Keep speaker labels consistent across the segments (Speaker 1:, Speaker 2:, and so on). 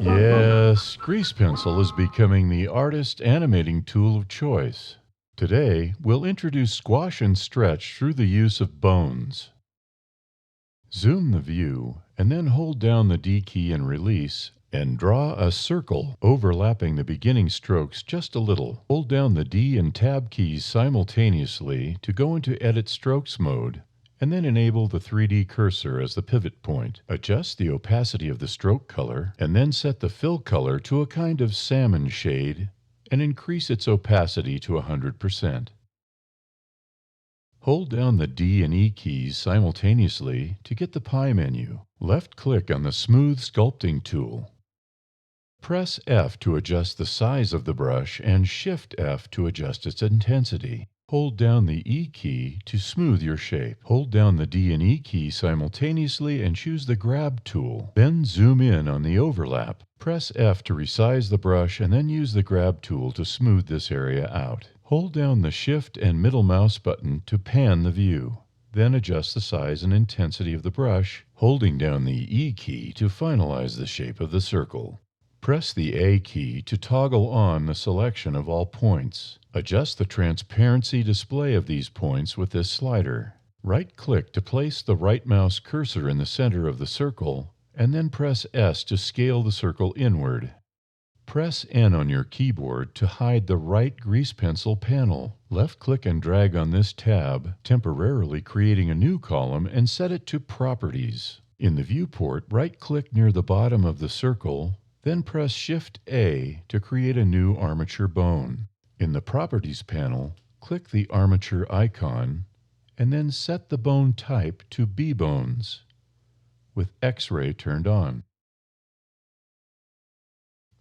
Speaker 1: Yes, grease pencil is becoming the artist animating tool of choice. Today, we'll introduce squash and stretch through the use of bones. Zoom the view, and then hold down the D key and release, and draw a circle overlapping the beginning strokes just a little. Hold down the D and Tab keys simultaneously to go into Edit Strokes mode, and then enable the 3D cursor as the pivot point. Adjust the opacity of the stroke color, and then set the fill color to a kind of salmon shade, and increase its opacity to 100%. Hold down the D and E keys simultaneously to get the pie menu. Left-click on the Smooth Sculpting tool. Press F to adjust the size of the brush and Shift F to adjust its intensity. Hold down the E key to smooth your shape. Hold down the D and E key simultaneously and choose the Grab tool. Then zoom in on the overlap. Press F to resize the brush and then use the Grab tool to smooth this area out. Hold down the Shift and middle mouse button to pan the view. Then adjust the size and intensity of the brush, holding down the E key to finalize the shape of the circle. Press the A key to toggle on the selection of all points. Adjust the transparency display of these points with this slider. Right-click to place the right mouse cursor in the center of the circle, and then press S to scale the circle inward. Press N on your keyboard to hide the right grease pencil panel. Left-click and drag on this tab, temporarily creating a new column, and set it to Properties. In the viewport, right-click near the bottom of the circle, then press Shift-A to create a new armature bone. In the Properties panel, click the armature icon, and then set the bone type to B-bones, with X-ray turned on.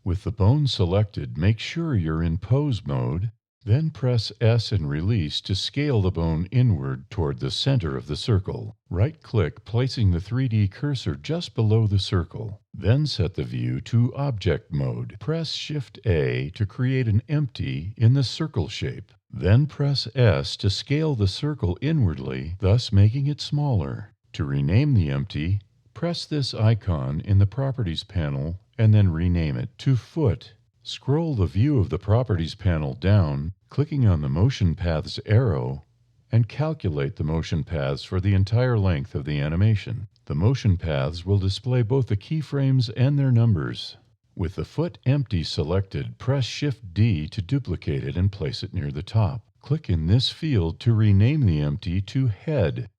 Speaker 1: With the bone selected, make sure you're in pose mode, then press S and release to scale the bone inward toward the center of the circle. Right-click, placing the 3D cursor just below the circle. Then set the view to Object mode. Press Shift-A to create an empty in the circle shape. Then press S to scale the circle inwardly, thus making it smaller. To rename the empty, press this icon in the Properties panel and then rename it to Foot. Scroll the view of the Properties panel down, clicking on the Motion Paths arrow, and calculate the motion paths for the entire length of the animation. The motion paths will display both the keyframes and their numbers. With the foot empty selected, press Shift-D to duplicate it and place it near the top. Click in this field to rename the empty to Head.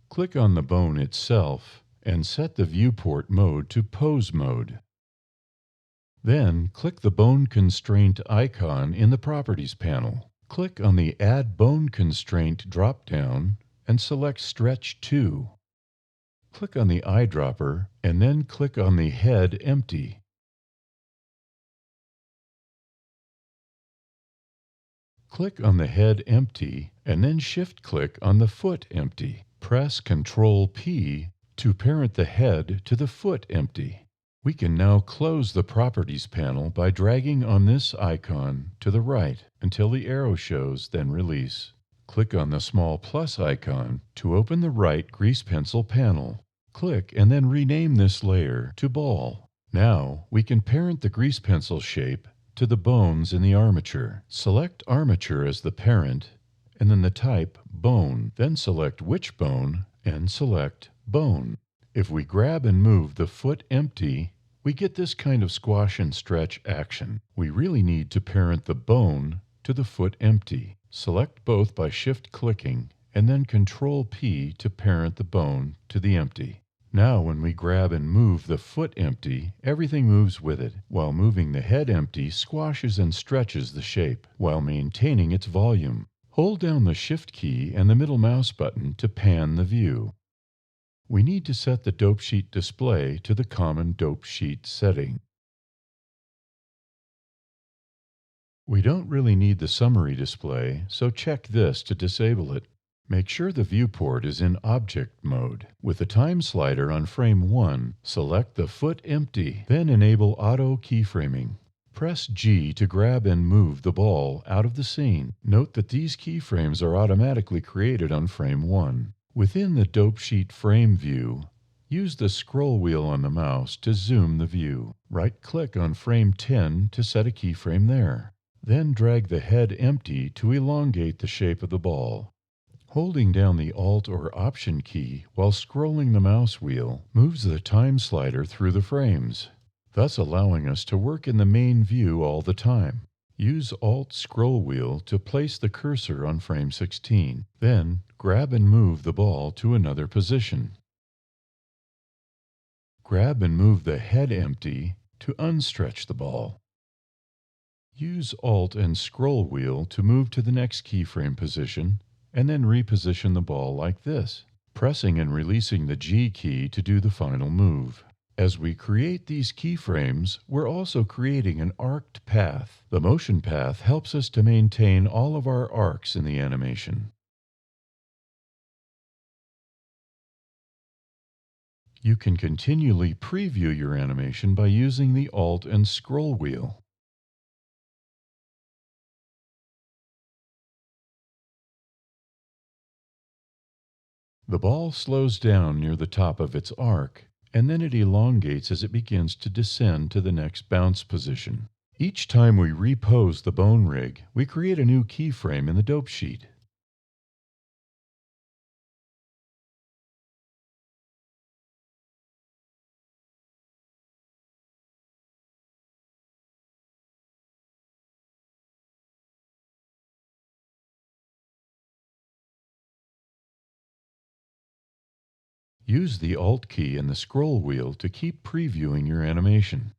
Speaker 1: Click on the bone itself and set the viewport mode to Pose mode. Then click the Bone Constraint icon in the Properties panel. Click on the Add Bone Constraint drop-down and select Stretch to. Click on the eyedropper and then click on the Head empty. Click on the Head empty and then Shift-click on the Foot empty. Press Ctrl-P to parent the head to the foot empty. We can now close the Properties panel by dragging on this icon to the right until the arrow shows, then release. Click on the small plus icon to open the right grease pencil panel. Click and then rename this layer to Ball. Now we can parent the grease pencil shape to the bones in the armature. Select Armature as the parent and then the type Bone. Then select which bone and select Bone. If we grab and move the foot empty, we get this kind of squash and stretch action. We really need to parent the bone to the foot empty. Select both by shift-clicking and then Ctrl-P to parent the bone to the empty. Now when we grab and move the foot empty, everything moves with it, while moving the head empty squashes and stretches the shape, while maintaining its volume. Hold down the Shift key and the middle mouse button to pan the view. We need to set the dope sheet display to the common dope sheet setting. We don't really need the summary display, so check this to disable it. Make sure the viewport is in Object mode. With the time slider on frame 1, select the foot empty, then enable Auto Keyframing. Press G to grab and move the ball out of the scene. Note that these keyframes are automatically created on frame 1. Within the dope sheet frame view, use the scroll wheel on the mouse to zoom the view. Right-click on frame 10 to set a keyframe there. Then drag the head empty to elongate the shape of the ball. Holding down the Alt or Option key while scrolling the mouse wheel moves the time slider through the frames, thus allowing us to work in the main view all the time. Use Alt scroll wheel to place the cursor on frame 16. Then grab and move the ball to another position. Grab and move the head empty to unstretch the ball. Use Alt and scroll wheel to move to the next keyframe position, and then reposition the ball like this, pressing and releasing the G key to do the final move. As we create these keyframes, we're also creating an arced path. The motion path helps us to maintain all of our arcs in the animation. You can continually preview your animation by using the Alt and scroll wheel. The ball slows down near the top of its arc, and then it elongates as it begins to descend to the next bounce position. Each time we repose the bone rig, we create a new keyframe in the dope sheet. Use the Alt key and the scroll wheel to keep previewing your animation.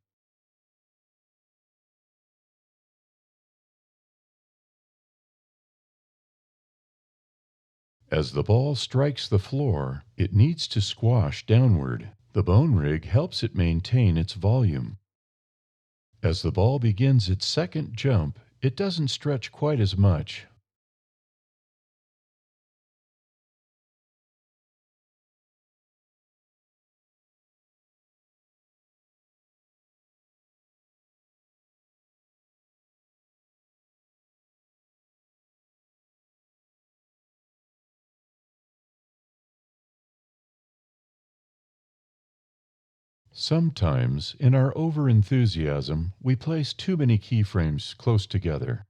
Speaker 1: As the ball strikes the floor, it needs to squash downward. The bone rig helps it maintain its volume. As the ball begins its second jump, it doesn't stretch quite as much. Sometimes, in our overenthusiasm, we place too many keyframes close together.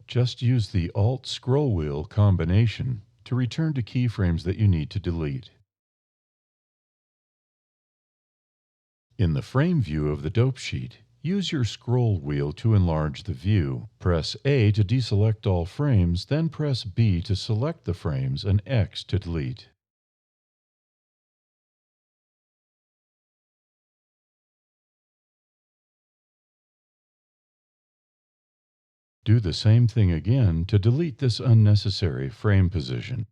Speaker 1: Just use the Alt scroll wheel combination to return to keyframes that you need to delete. In the frame view of the dope sheet, use your scroll wheel to enlarge the view. Press A to deselect all frames, then press B to select the frames and X to delete. Do the same thing again to delete this unnecessary frame position.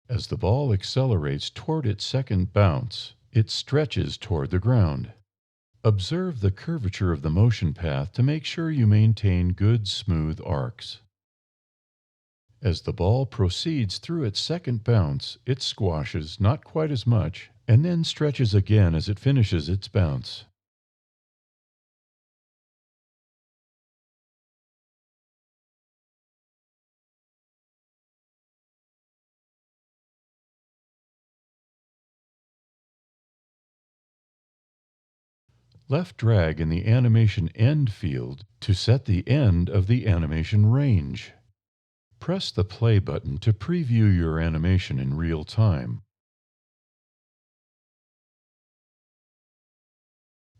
Speaker 1: As the ball accelerates toward its second bounce, it stretches toward the ground. Observe the curvature of the motion path to make sure you maintain good, smooth arcs. As the ball proceeds through its second bounce, it squashes not quite as much and then stretches again as it finishes its bounce. Left drag in the Animation End field to set the end of the animation range. Press the play button to preview your animation in real time.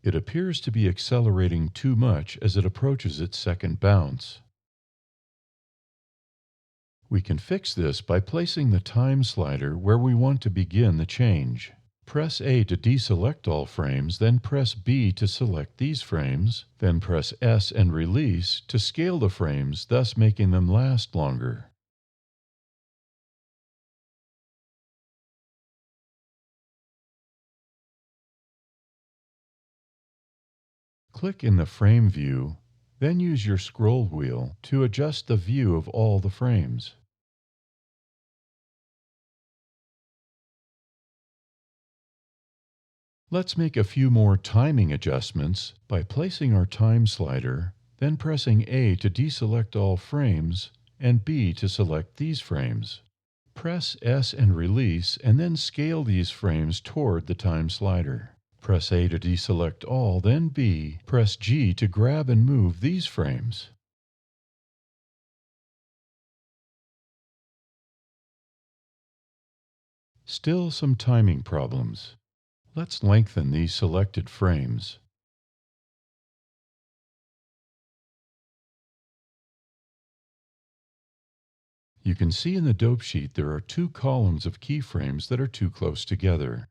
Speaker 1: It appears to be accelerating too much as it approaches its second bounce. We can fix this by placing the time slider where we want to begin the change. Press A to deselect all frames, then press B to select these frames, then press S and release to scale the frames, thus making them last longer. Click in the frame view Then use your scroll wheel to adjust the view of all the frames. Let's make a few more timing adjustments by placing our time slider, then pressing A to deselect all frames and B to select these frames. Press S and release and then scale these frames toward the time slider. Press A to deselect all, then B. Press G to grab and move these frames. Still some timing problems. Let's lengthen these selected frames. You can see in the dope sheet there are two columns of keyframes that are too close together.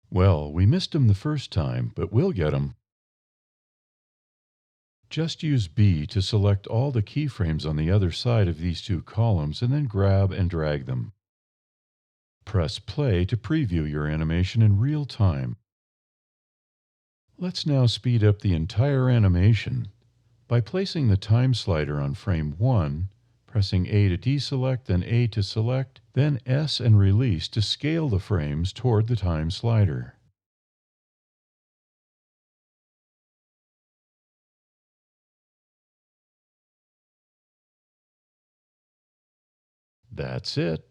Speaker 1: Well, we missed them the first time, but we'll get them. Just use B to select all the keyframes on the other side of these two columns and then grab and drag them. Press play to preview your animation in real time. Let's now speed up the entire animation by placing the time slider on frame 1, pressing A to deselect, then A to select, then S and release to scale the frames toward the time slider. That's it.